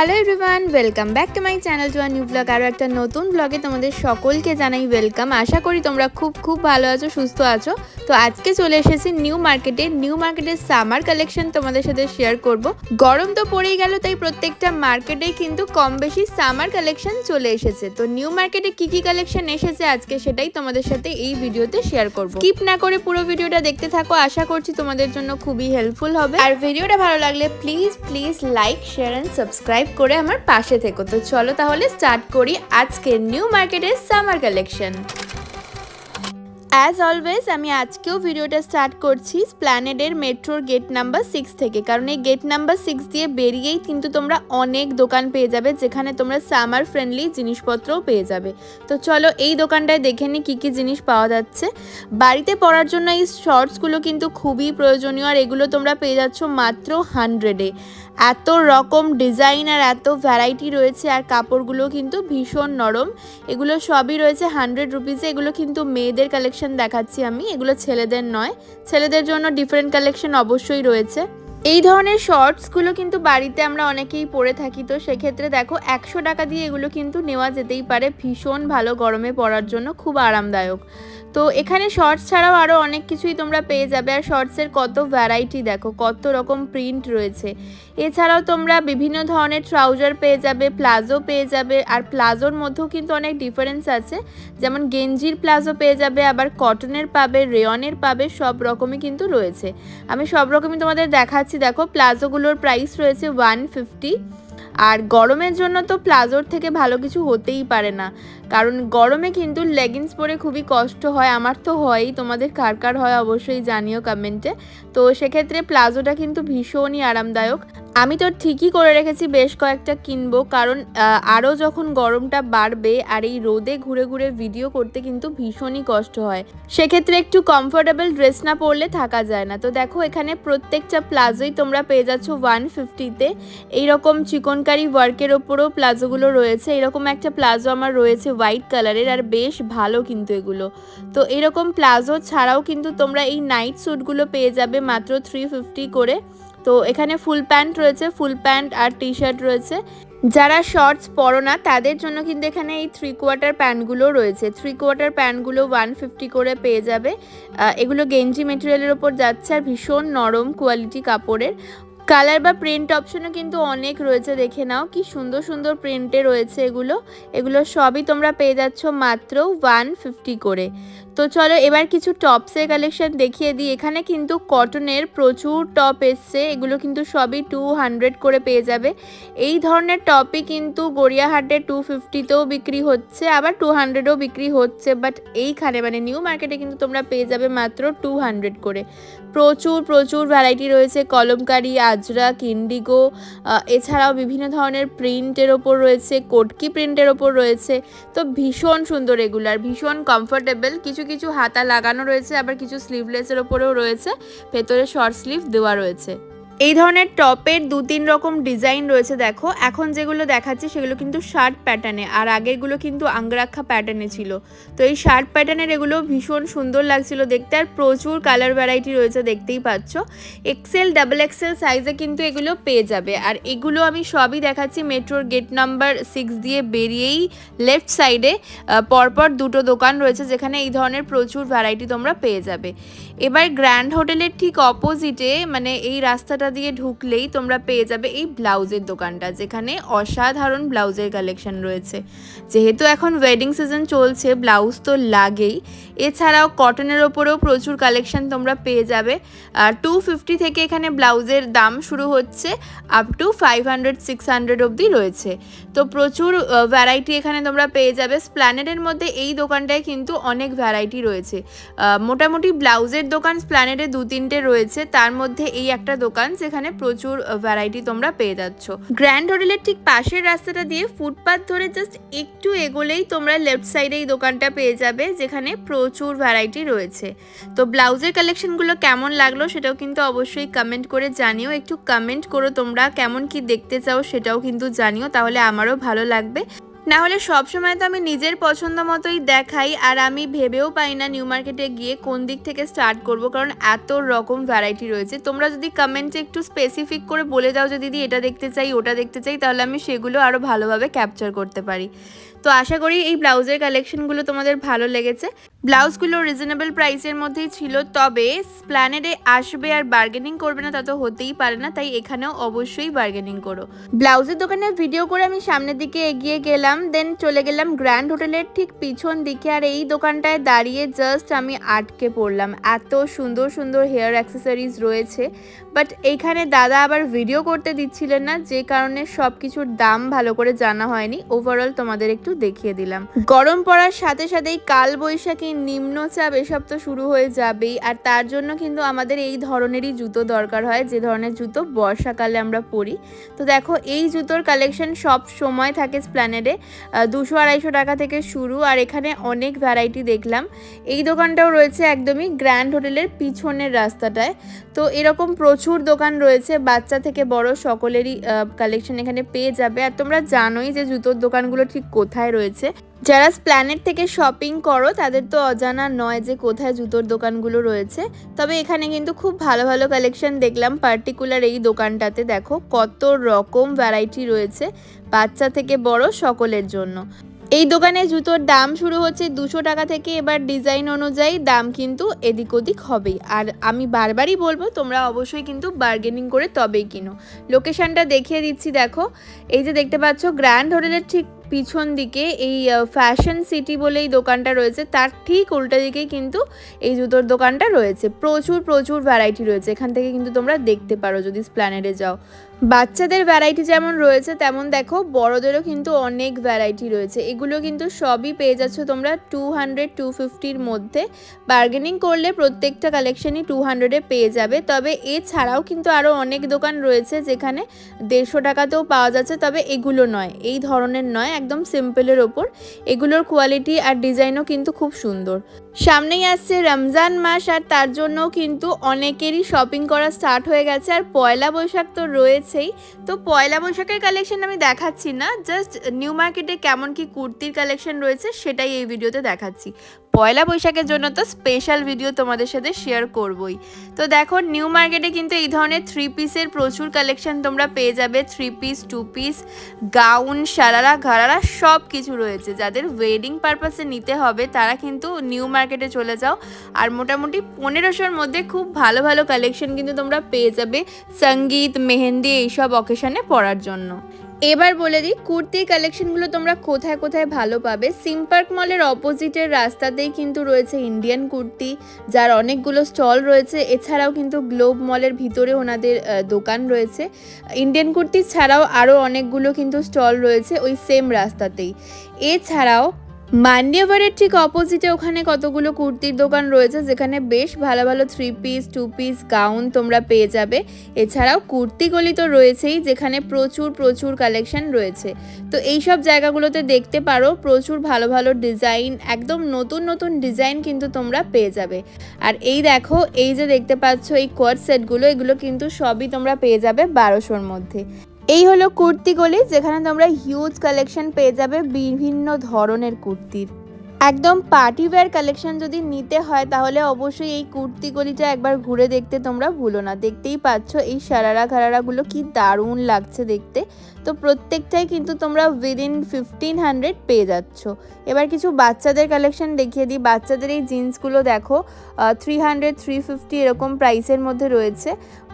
Hello everyone, welcome back to my channel to a new blog. আরও একটা নতুন ব্লগে তোমাদের সকলকে জানাই ওয়েলকাম। আশা করি তোমরা খুব ভালো আছো, সুস্থ আছো। তো আজকে চলে এসেছি নিউ মার্কেটের সামার কালেকশন তোমাদের সাথে শেয়ার করব। গরম তো পড়েই গেল, তাই প্রত্যেকটা মার্কেটেই কিন্তু কম বেশি সামার কালেকশন চলে এসেছে। তো নিউ মার্কেটে কি কালেকশন এসেছে আজকে সেটাই তোমাদের সাথে এই ভিডিওতে শেয়ার করব। স্কিপ না করে পুরো ভিডিওটা দেখতে থাকো, আশা করছি তোমাদের জন্য খুবই হেল্পফুল হবে। আর ভিডিওটা ভালো লাগলে please like, share and subscribe করে আমার পাশে থেকো। তো চলো তাহলে স্টার্ট করি আজকে নিউ মার্কেটের সামার কালেকশন। অ্যাজ অলওয়েজ আমি আজকেও ভিডিওটা স্টার্ট করছি স্প্ল্যানেডের মেট্রোর গেট নাম্বার 6 থেকে, কারণ এই গেট নাম্বার 6 দিয়ে বেরিয়েই কিন্তু তোমরা অনেক দোকান পেয়ে যাবে যেখানে তোমরা সামার ফ্রেন্ডলি জিনিসপত্রও পেয়ে যাবে। তো চলো এই দোকানটায় দেখে নিই কী জিনিস পাওয়া যাচ্ছে। বাড়িতে পরার জন্য এই শর্টসগুলো কিন্তু খুবই প্রয়োজনীয়, আর এগুলো তোমরা পেয়ে যাচ্ছ মাত্র 100-এ। এত রকম ডিজাইন আর এত ভ্যারাইটি রয়েছে, আর কাপড়গুলো কিন্তু ভীষণ নরম। এগুলো সবই রয়েছে 100 রুপিসে। এগুলো কিন্তু মেয়েদের কালেকশন দেখাচ্ছি আমি, এগুলো ছেলেদের নয়। ছেলেদের জন্য ডিফারেন্ট কালেকশন অবশ্যই রয়েছে। এই ধরনের শর্টসগুলো কিন্তু বাড়িতে আমরা অনেকেই পরে থাকি, তো সেক্ষেত্রে দেখো 100 টাকা দিয়ে এগুলো কিন্তু নেওয়া যেতেই পারে। ভীষণ ভালো গরমে পরার জন্য, খুব আরামদায়ক। তো এখানে শর্টস ছাড়াও আরও অনেক কিছুই তোমরা পেয়ে যাবে, আর শর্টসের কত ভ্যারাইটি দেখো, কত রকম প্রিন্ট রয়েছে। এছাড়াও তোমরা বিভিন্ন ধরনের ট্রাউজার পেয়ে যাবে, প্লাজো পেয়ে যাবে, আর প্লাজোর মধ্যেও কিন্তু অনেক ডিফারেন্স আছে। যেমন গেঞ্জির প্লাজো পেয়ে যাবে, আবার কটনের পাবে, রেয়নের পাবে, সব রকমই কিন্তু রয়েছে। আমি সব রকমই তোমাদের দেখাচ্ছি। দেখো প্লাজোগুলোর প্রাইস রয়েছে 150। আর গরমের জন্য তো প্লাজোর থেকে ভালো কিছু হতেই পারে না, কারণ গরমে কিন্তু লেগিংস পরে খুবই কষ্ট হয়। আমার তো হয়ই, তোমাদের কার হয় অবশ্যই জানিও কমেন্টে। তো সেক্ষেত্রে প্লাজোটা কিন্তু ভীষণই আরামদায়ক। আমি তো ঠিকই করে রেখেছি বেশ কয়েকটা কিনবো, কারণ আরও যখন গরমটা বাড়বে আর এই রোদে ঘুরে ভিডিও করতে কিন্তু ভীষণই কষ্ট হয়। সেক্ষেত্রে একটু কমফোর্টেবল ড্রেস না পরলে থাকা যায় না। তো দেখো এখানে প্রত্যেকটা প্লাজোই তোমরা পেয়ে যাচ্ছ 150-তে। এইরকম চিকনকারি ওয়ার্কের ওপরও প্লাজোগুলো রয়েছে। এরকম একটা প্লাজো আমার রয়েছে হোয়াইট কালারের, আর বেশ ভালো কিন্তু এগুলো। তো এরকম প্লাজো ছাড়াও কিন্তু তোমরা এই নাইট স্যুটগুলো পেয়ে যাবে মাত্র 350 করে। তো এখানে ফুল প্যান্ট রয়েছে, ফুল প্যান্ট আর টি শার্ট রয়েছে। যারা শর্টস পরো না তাদের জন্য কিন্তু এখানে এই 3/4 প্যান্টগুলো রয়েছে। 3/4 প্যান্টগুলো 150 করে পেয়ে যাবে। এগুলো গেঞ্জি মেটেরিয়ালের ওপর যাচ্ছে, আর ভীষণ নরম কোয়ালিটি কাপড়ের। কালার বা প্রিন্ট অপশনও কিন্তু অনেক রয়েছে, দেখে নাও কি সুন্দর প্রিন্টে রয়েছে এগুলো সবই তোমরা পেয়ে যাচ্ছ মাত্র 150 করে। তো চলো এবার কিছু টপসের কালেকশন দেখিয়ে দিই। এখানে কিন্তু কটনের প্রচুর টপ এসছে, এগুলো কিন্তু সবই 200 করে পেয়ে যাবে। এই ধরনের টপই কিন্তু গড়িয়াহাটে 250-তেও বিক্রি হচ্ছে, আবার 200-এও বিক্রি হচ্ছে। বাট এইখানে মানে নিউ মার্কেটে কিন্তু তোমরা পেয়ে যাবে মাত্র 200 করে। প্রচুর ভ্যারাইটি রয়েছে, কলমকারি, আজরাক, ইন্ডিগো, এছাড়াও বিভিন্ন ধরনের প্রিন্টের ওপর রয়েছে, কোটকি প্রিন্টের ওপর রয়েছে। তো ভীষণ সুন্দর এগুলো, আর ভীষণ কমফোর্টেবল। কিছু হাতা লাগানো রয়েছে, আবার কিছু স্লিভলেসের ওপরেও রয়েছে, ভেতরে শর্ট স্লিভ দেওয়া রয়েছে। এই ধরনের টপের 2-3 রকম ডিজাইন রয়েছে। দেখো এখন যেগুলো দেখাচ্ছি সেগুলো কিন্তু শার্ট প্যাটার্নে, আর আগেরগুলো কিন্তু আঙ্গরাক্ষা প্যাটার্নে ছিল। তো এই শার্ট প্যাটার্নের এগুলো ভীষণ সুন্দর লাগছিল দেখতে, আর প্রচুর কালার ভ্যারাইটি রয়েছে, দেখতেই পাচ্ছ। XL, XXL সাইজে কিন্তু এগুলো পেয়ে যাবে। আর এগুলো আমি সবই দেখাচ্ছি মেট্রোর গেট নাম্বার 6 দিয়ে বেরিয়েই লেফট সাইডে পরপর 2টো দোকান রয়েছে যেখানে এই ধরনের প্রচুর ভ্যারাইটি তোমরা পেয়ে যাবে। এবার গ্র্যান্ড হোটেলের ঠিক অপোজিটে মানে এই রাস্তাটা দিয়ে ঢুকলেই তোমরা পেয়ে যাবে এই ব্লাউজের দোকানটা, যেখানে অসাধারণ ব্লাউজের কালেকশন রয়েছে। যেহেতু এখন ওয়েডিং সিজন চলছে, ব্লাউজ তো লাগেই। এছাড়াও কটনের ওপরেও প্রচুর কালেকশন তোমরা পেয়ে যাবে। 250 থেকে এখানে ব্লাউজের দাম শুরু হচ্ছে, আপ টু 500-600 অবধি রয়েছে। তো প্রচুর ভ্যারাইটি এখানে তোমরা পেয়ে যাবে। স্প্ল্যানেডের মধ্যে এই দোকানটায় কিন্তু অনেক ভ্যারাইটি রয়েছে। মোটামুটি ব্লাউজের দোকান স্প্ল্যানেডে 2-3টে রয়েছে, তার মধ্যে এই একটা দোকান যেখানে প্রচুর ভ্যারাইটি তোমরা পেয়ে যাচ্ছ। গ্র্যান্ড হোটেলের ঠিক পাশের রাস্তাটা দিয়ে ফুটপাথ ধরে জাস্ট একটু এগোলেই তোমরা লেফট সাইডে এই দোকানটা পেয়ে যাবে, যেখানে প্রচুর ভ্যারাইটি রয়েছে। তো ব্লাউজের কালেকশনগুলো কেমন লাগলো সেটাও কিন্তু অবশ্যই কমেন্ট করে জানিও। একটু কমেন্ট করো তোমরা কেমন কি দেখতে চাও, সেটাও কিন্তু জানিও, তাহলে আমারও ভালো লাগবে। না হলে সবসময় তো আমি নিজের পছন্দ মতোই দেখাই, আর আমি ভেবেও পাই না নিউ মার্কেটে গিয়ে কোন দিক থেকে স্টার্ট করব, কারণ এত রকম ভ্যারাইটি রয়েছে। তোমরা যদি কমেন্টে একটু স্পেসিফিক করে বলে দাও যে দিদি এটা দেখতে চাই ওটা দেখতে চাই, তাহলে আমি সেগুলো আরও ভালোভাবে ক্যাপচার করতে পারি। তো আশা করি এই ব্লাউজের কালেকশনগুলো তোমাদের ভালো লেগেছে। ব্লাউজগুলো রিজনেবল প্রাইসের মধ্যেই ছিল, তবে স্প্ল্যানেডে আসবে আর বার্গেনিং করবে না তা তো হতেই পারে না, তাই এখানেও অবশ্যই বার্গেনিং করো। ব্লাউজের দোকানে ভিডিও করে আমি সামনের দিকে এগিয়ে গেলাম, দেন চলে গেলাম গ্র্যান্ড হোটেলের ঠিক পিছন দিকে। আর এই দোকানটায় দাঁড়িয়ে জাস্ট আমি আটকে পড়লাম, এত সুন্দর সুন্দর হেয়ার অ্যাক্সেসরিজ রয়েছে। বাট এইখানে দাদা আবার ভিডিও করতে দিচ্ছিলেন না, যে কারণে সব কিছুর দাম ভালো করে জানা হয়নি। ওভারঅল তোমাদের একটু দেখিয়ে দিলাম। গরম পড়ার সাথে সাথেই কাল বৈশাখী, নিম্নচাপ এসব তো শুরু হয়ে যাবেই, আর তার জন্য কিন্তু আমাদের এই ধরনেরই জুতো দরকার হয়, যে ধরনের জুতো বর্ষাকালে আমরা পরি। তো দেখো এই জুতোর কালেকশন সব সময় থাকে স্প্ল্যানেডে, 200-250 টাকা থেকে শুরু, আর এখানে অনেক ভ্যারাইটি দেখলাম। এই দোকানটাও রয়েছে একদমই গ্র্যান্ড হোটেলের পিছনের রাস্তাটায়। তো এরকম প্রচুর দোকান রয়েছে, বাচ্চা থেকে বড় সকলেরই কালেকশন এখানে পেয়ে যাবে। আর তোমরা জানোই যে জুতোর দোকানগুলো ঠিক কোথায় রয়েছে। যারা স্প্ল্যানেড থেকে শপিং করো তাদের তো অজানা নয় যে কোথায় জুতোর দোকানগুলো রয়েছে। তবে এখানে কিন্তু খুব ভালো ভালো কালেকশন দেখলাম, পার্টিকুলার এই দোকানটাতে দেখো কত রকম ভ্যারাইটি রয়েছে বাচ্চা থেকে বড় সকলের জন্য। এই দোকানে জুতোর দাম শুরু হচ্ছে 200 টাকা থেকে, এবার ডিজাইন অনুযায়ী দাম কিন্তু এদিক ওদিক হবেই। আর আমি বারবারই বলবো তোমরা অবশ্যই কিন্তু বার্গেনিং করে তবেই কিনো। লোকেশনটা দেখিয়ে দিচ্ছি, দেখো এই যে দেখতে পাচ্ছ গ্র্যান্ড হোটেলের ঠিক পিছন দিকে এই ফ্যাশন সিটি বলে এই দোকানটা রয়েছে, তার ঠিক উল্টা দিকেই কিন্তু এই জুতোর দোকানটা রয়েছে। প্রচুর প্রচুর ভ্যারাইটি রয়েছে, এখান থেকে কিন্তু তোমরা দেখতে পারো যদি স্প্ল্যানেডে যাও। বাচ্চাদের ভ্যারাইটি যেমন রয়েছে তেমন দেখো বড়দেরও কিন্তু অনেক ভ্যারাইটি রয়েছে। এগুলো কিন্তু সবই পেয়ে যাচ্ছ তোমরা 200-250-র মধ্যে। বার্গেনিং করলে প্রত্যেকটা কালেকশনই 200-এ পেয়ে যাবে। তবে এছাড়াও কিন্তু আরও অনেক দোকান রয়েছে যেখানে 150 টাকাতেও পাওয়া যাচ্ছে, তবে এগুলো নয়, এই ধরনের নয়, একদম সিম্পলের ওপর। এগুলোর কোয়ালিটি আর ডিজাইনও কিন্তু খুব সুন্দর। সামনেই আসছে রমজান মাস, আর তার জন্য কিন্তু অনেকেরই শপিং করা স্টার্ট হয়ে গেছে। আর পয়লা বৈশাখ তো রয়েছেই, তো পয়লা বৈশাখের কালেকশন আমি দেখাচ্ছি না, জাস্ট নিউ মার্কেটে কেমন কি কুর্তির কালেকশন রয়েছে সেটাই এই ভিডিওতে দেখাচ্ছি। পয়লা বৈশাখের জন্য তো স্পেশাল ভিডিও তোমাদের সাথে শেয়ার করবই। তো দেখো নিউ মার্কেটে কিন্তু এই ধরনের 3 পিসের প্রচুর কালেকশন তোমরা পেয়ে যাবে। 3 পিস, 2 পিস, গাউন, সারারা, ঘারারা সব কিছু রয়েছে। যাদের ওয়েডিং পারপাসে নিতে হবে তারা কিন্তু নিউ মার্কেটে চলে যাও। আর মোটামুটি 1500-র মধ্যে খুব ভালো ভালো কালেকশন কিন্তু তোমরা পেয়ে যাবে সঙ্গীত, মেহেন্দি এইসব অকেশনে পরার জন্য। এবার বলে দিই কুর্তির কালেকশনগুলো তোমরা কোথায় কোথায় ভালো পাবে। সিম পার্ক মলের অপোজিটের রাস্তাতেই কিন্তু রয়েছে ইন্ডিয়ান কুর্তি, যার অনেকগুলো স্টল রয়েছে। এছাড়াও কিন্তু গ্লোব মলের ভিতরে ওনাদের দোকান রয়েছে। ইন্ডিয়ান কুর্তি ছাড়াও আরও অনেকগুলো কিন্তু স্টল রয়েছে ওই সেম রাস্তাতেই। এছাড়াও মান্ডেভারের ঠিক অপোজিটে ওখানে কতগুলো কুর্তির দোকান রয়েছে, যেখানে বেশ ভালো ভালো 3 পিস, 2 পিস, গাউন তোমরা পেয়ে যাবে। এছাড়াও কুর্তি গলি তো রয়েছেই, যেখানে প্রচুর প্রচুর কালেকশন রয়েছে। তো এই সব জায়গাগুলোতে দেখতে পারো, প্রচুর ভালো ভালো ডিজাইন, একদম নতুন নতুন ডিজাইন কিন্তু তোমরা পেয়ে যাবে। আর এই দেখো এই যে দেখতে পাচ্ছ এই কোয়ার্ড সেটগুলো, এগুলো কিন্তু সবই তোমরা পেয়ে যাবে 1200-র মধ্যে। এই হলো কুর্তি গলি, যেখানে তোমরা হিউজ কালেকশন পেয়ে যাবে বিভিন্ন ধরনের কুর্তির। একদম পার্টি ওয়্যার কালেকশন যদি নিতে হয় তাহলে অবশ্যই এই কুর্তি গলিটা একবার ঘুরে দেখতে তোমরা ভুলো না। দেখতেই পাচ্ছ এই সারারা ঘারারাগুলো কি দারুণ লাগছে দেখতে। তো প্রত্যেকটাই কিন্তু তোমরা উইদিন 1500 পেয়ে যাচ্ছ। এবার কিছু বাচ্চাদের কালেকশন দেখিয়ে দিই। বাচ্চাদের এই জিন্সগুলো দেখো 300-350 এরকম প্রাইসের মধ্যে রয়েছে।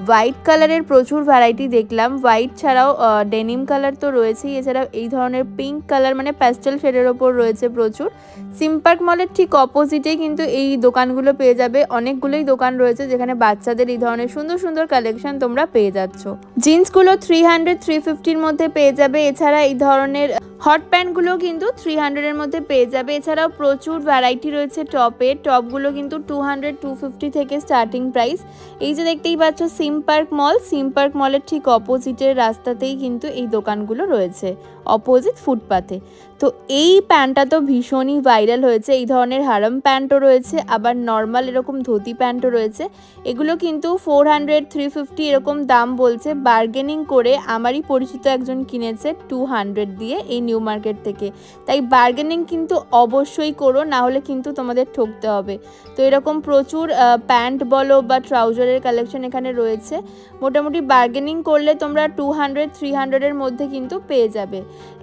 হোয়াইট কালারের প্রচুর ভ্যারাইটি দেখলাম, হোয়াইট ছাড়াও ডেনিম কালার তো রয়েছেই, এছাড়াও এই ধরনের পিঙ্ক কালার মানে প্যাস্টেল শেডের ওপর রয়েছে প্রচুর। সিম পার্ক মলের ঠিক অপোজিটেই কিন্তু এই দোকানগুলো পেয়ে যাবে। অনেকগুলোই দোকান রয়েছে যেখানে বাচ্চাদের এই ধরনের সুন্দর সুন্দর কালেকশন তোমরা পেয়ে যাচ্ছ। জিন্সগুলো 300-350-র মধ্যে পেয়ে যাবে। এছাড়া এই ধরনের হট প্যান্টগুলো কিন্তু 300-এর মধ্যে পেয়ে যাবে। এছাড়াও প্রচুর ভ্যারাইটি রয়েছে টপের। টপগুলো কিন্তু 200-250 থেকে স্টার্টিং প্রাইস। এই যে দেখতেই পাচ্ছ সিম পার্ক মল, সিম পার্ক মলের ঠিক অপোজিটের রাস্তাতেই কিন্তু এই দোকানগুলো রয়েছে, অপোজিট ফুটপাথে। তো এই প্যান্টটা তো ভীষণই ভাইরাল হয়েছে। এই ধরনের হারাম প্যান্টও রয়েছে, আবার নর্মাল এরকম ধুতি প্যান্টও রয়েছে। এগুলো কিন্তু 400-350 এরকম দাম বলছে। বার্গেনিং করে আমারই পরিচিত একজন কিনেছে 200 দিয়ে এই নিউ মার্কেট থেকে। তাই বার্গেনিং কিন্তু অবশ্যই করো, না হলে কিন্তু তোমাদের ঠকতে হবে। তো এরকম প্রচুর প্যান্ট বলো বা ট্রাউজারের কালেকশন এখানে রয়েছে। মোটামুটি বার্গেনিং করলে তোমরা 200-300-এর মধ্যে কিন্তু পেয়ে যাবে।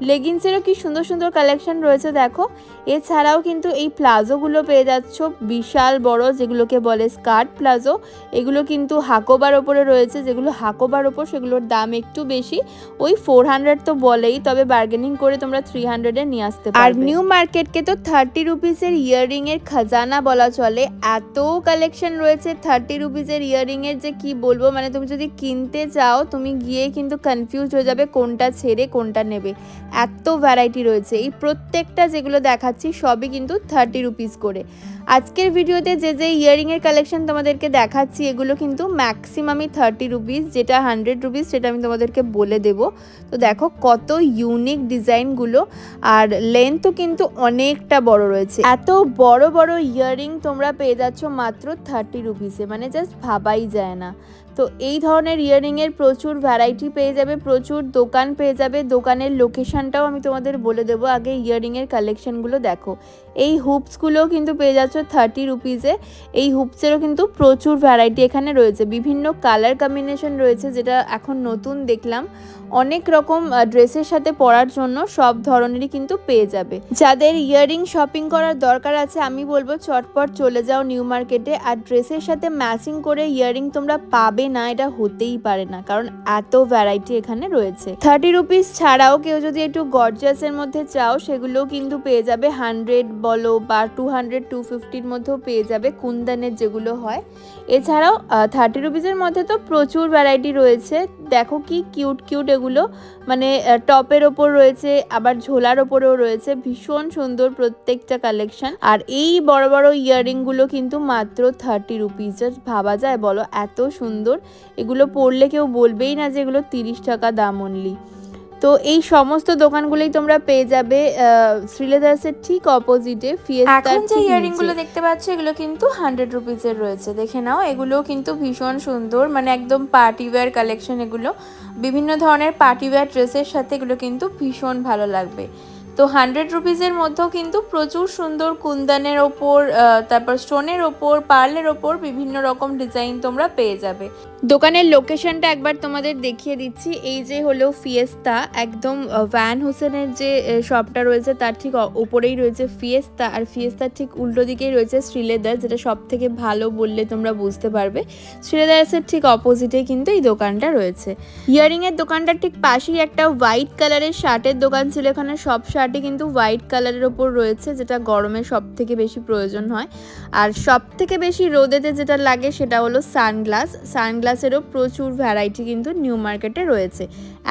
লেগিংসেরও কি সুন্দর সুন্দর কালেকশন রয়েছে দেখো। এছাড়াও কিন্তু এই প্লাজোগুলো পেয়ে যাচ্ছ বিশাল বড়, যেগুলোকে বলে স্কার্ট প্লাজো। এগুলো কিন্তু হাকোবার ওপরে রয়েছে, যেগুলো হাকোবার ওপর সেগুলোর দাম একটু বেশি, ওই 400 তো বলেই, তবে বার্গেনিং করে তোমরা 300-এ নিয়ে আসতে পারবে। আর নিউ মার্কেটকে তো 30 রুপিসের ইয়াররিংয়ের খাজানা বলা চলে। এত কালেকশন রয়েছে 30 রুপিসের ইয়াররিংয়ের যে কি বলবো, মানে তুমি যদি কিনতে চাও তুমি গিয়ে কিন্তু কনফিউজ হয়ে যাবে কোনটা ছেড়ে কোনটা নেবে, এত ভ্যারাইটি রয়েছে। এই প্রত্যেকটা যেগুলো দেখাচ্ছি সবই কিন্তু 30 রুপিস করে। আজকের ভিডিওতে যে যে ইয়াররিংয়ের কালেকশন তোমাদেরকে দেখাচ্ছি এগুলো কিন্তু ম্যাক্সিমামই 30 রুপিস, যেটা 100 রুপিস সেটা আমি তোমাদেরকে বলে দেব। তো দেখো কত ইউনিক ডিজাইনগুলো, আর লেন্থও কিন্তু অনেকটা বড় রয়েছে। এত বড় বড় ইয়াররিং তোমরা পেয়ে যাচ্ছ মাত্র 30 রুপিসে, মানে জাস্ট ভাবাই যায় না। তো এই ধরনের ইয়াররিংয়ের প্রচুর ভ্যারাইটি পেয়ে যাবে, প্রচুর দোকান পেয়ে যাবে। দোকানের লোকেশনটাও আমি তোমাদের বলে দেবো, আগে ইয়াররিংয়ের কালেকশনগুলো দেখো। এই হুপসগুলোও কিন্তু পেয়ে যাচ্ছ 30 রুপিসে। এই হুপসেরও কিন্তু প্রচুর ভ্যারাইটি এখানে রয়েছে, বিভিন্ন কালার কম্বিনেশন রয়েছে, যেটা এখন নতুন দেখলাম। অনেক রকম ড্রেসের সাথে পরার জন্য সব ধরনেরই কিন্তু পেয়ে যাবে। যাদের ইয়াররিং শপিং করার দরকার আছে আমি বলবো চটপট চলে যাও নিউ মার্কেটে। আর ড্রেসের সাথে ম্যাচিং করে ইয়াররিং তোমরা পাবে না, এটা হতেই পারে না, কারণ এত ভ্যারাইটি এখানে রয়েছে। 30 রুপিস ছাড়াও কেউ যদি একটু গর্জিয়াসের মধ্যে চাও সেগুলোও কিন্তু পেয়ে যাবে। 100 বলো বা 200-250-র মধ্যেও পেয়ে যাবে, কুন্দনের যেগুলো হয়। এছাড়াও 30 রুপিসের মধ্যে তো প্রচুর ভ্যারাইটি রয়েছে। দেখো কি কিউট কিউট এগুলো, মানে টপের ওপর রয়েছে, আবার ঝোলার ওপরেও রয়েছে, ভীষণ সুন্দর প্রত্যেকটা কালেকশন। আর এই বড় বড় ইয়াররিংগুলো কিন্তু মাত্র 30 রুপিস, জাস্ট ভাবা যায় বলো, এত সুন্দর। এগুলো পরলে কেউ বলবেই না যে এগুলো 30 টাকা দাম অনলি। তো এই সমস্ত দোকানগুলোই তোমরা পেয়ে যাবে শ্রীলেদার্সের ঠিক অপোজিটে ফিয়েস্তার। এখন যে ইয়াররিংগুলো দেখতে পাচ্ছ এগুলো কিন্তু 100 রুপিসের রয়েছে, দেখে নাও। এগুলো কিন্তু ভীষণ সুন্দর, মানে একদম পার্টি ওয়্যার কালেকশন। এগুলো বিভিন্ন ধরনের পার্টি ওয়্যার ড্রেসের সাথে এগুলো কিন্তু ভীষণ ভালো লাগবে। তো 100 রুপিসের মধ্যেও কিন্তু প্রচুর সুন্দর কুন্দনের ওপর, তারপর স্টোনের ওপর, পার্লের ওপর বিভিন্ন রকম ডিজাইন তোমরা পেয়ে যাবে। দোকানের লোকেশনটা একবার তোমাদের দেখিয়ে দিচ্ছি। এই যে হলো ফিয়েস্তা, একদম ভ্যান হোসেনের যে শপটা রয়েছে তার ঠিক ওপরেই রয়েছে ফিয়েস্তা, আর ফিয়েস্তার ঠিক উল্টো দিকেই রয়েছে শ্রীলেদার্স, যেটা সব থেকে ভালো বললে তোমরা বুঝতে পারবে। শ্রীলেদার্সের ঠিক অপোজিটে কিন্তু এই দোকানটা রয়েছে। ইয়াররিংয়ের দোকানটার ঠিক পাশেই একটা হোয়াইট কালারের শার্টের দোকান ছিল। এখানে সব শার্টই কিন্তু হোয়াইট কালারের ওপর রয়েছে, যেটা গরমে সব থেকে বেশি প্রয়োজন হয়। আর সব থেকে বেশি রোদেতে যেটা লাগে সেটা হলো সানগ্লাস। সানগ্লাসেরও প্রচুর ভ্যারাইটি কিন্তু নিউ মার্কেটে রয়েছে।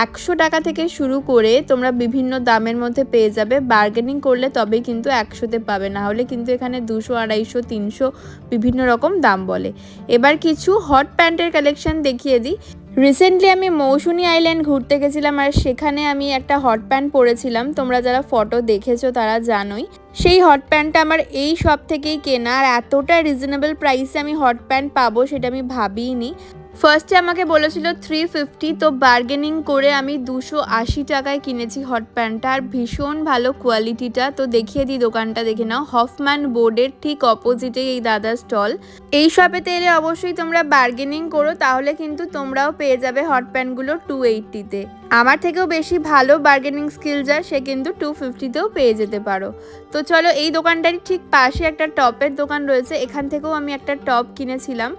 100 টাকা থেকে শুরু করে তোমরা বিভিন্ন দামের মধ্যে পেয়ে যাবে। বার্গেনিং করলে তবেই কিন্তু 100-তে পাবে, না হলে কিন্তু এখানে 200, 250, 300 বিভিন্ন রকম দাম বলে। এবার কিছু হট প্যান্টের কালেকশন দেখিয়ে দিই। রিসেন্টলি আমি মৌসুনি আইল্যান্ড ঘুরতে গেছিলাম, আর সেখানে আমি একটা হট প্যান্ট পরেছিলাম। তোমরা যারা ফটো দেখেছো তারা জানোই। সেই হট প্যান্টটা আমার এই শপ থেকেই কেনা, আর এতটা রিজনেবল প্রাইসে আমি হট প্যান্ট পাবো সেটা আমি ভাবিনি। ফার্স্টে আমাকে বলেছিল 350, তো বার্গেনিং করে আমি 280 টাকায় কিনেছি হট প্যান্টটা, আর ভীষণ ভালো কোয়ালিটিটা। তো দেখিয়ে দিই দোকানটা, দেখে নাও। হফম্যান বোর্ডের ঠিক অপোজিটে এই দাদার স্টল। এই শপেতে এলে অবশ্যই তোমরা বার্গেনিং করো, তাহলে কিন্তু তোমরাও পেয়ে যাবে হট প্যান্টগুলো 280-তে। আমার থেকেও বেশি ভালো বার্গেনিং স্কিল যার, সে কিন্তু 250-তেও পেয়ে যেতে পারো। তো চলো, এই দোকানটারই ঠিক পাশে একটা টপের দোকান রয়েছে। এখান থেকেও আমি একটা টপ কিনেছিলাম,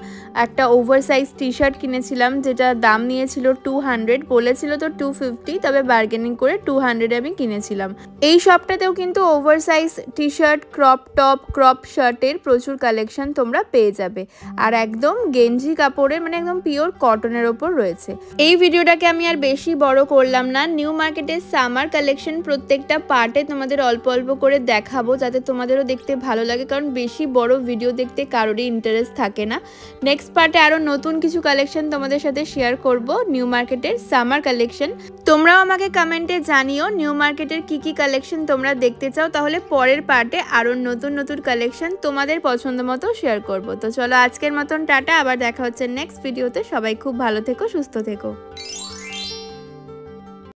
একটা ওভারসাইজ টি শার্ট কিনেছিলাম, যেটা দাম নিয়েছিল 200, বলেছিল তো 250, তবে বার্গেনিং করে 200-এ আমি কিনেছিলাম। এই শপটাতেও কিন্তু oversize T shirt, crop top, crop শার্টের প্রচুর কালেকশন তোমরা পেয়ে যাবে। আর একদম গেঞ্জি কাপড়ের, মানে একদম পিওর কটনের ওপর রয়েছে। এই ভিডিওটাকে আমি আর বেশি বড় করলাম না। নিউ মার্কেটের সামার কালেকশন প্রত্যেকটা পার্টে তোমাদের অল্প অল্প করে দেখাবো, যাতে তোমাদেরও দেখতে ভালো লাগে, কারণ বেশি বড় ভিডিও দেখতে কারোরই ইন্টারেস্ট থাকে না। নেক্সট পার্টে আরও নতুন কিছু কালেকশন তোমাদের সাথে শেয়ার করব, নিউ মার্কেটের সামার কালেকশন। তোমরাও আমাকে কমেন্টে জানিও নিউ মার্কেটের কি কি কালেকশন তোমরা দেখতে চাও, তাহলে পরের পার্টে আরও নতুন নতুন কালেকশন তোমাদের পছন্দ মতো শেয়ার করব। তো চলো, আজকের মতন টাটা, আবার দেখা হচ্ছে নেক্সট ভিডিওতে। সবাই খুব ভালো থেকো, সুস্থ থেকো।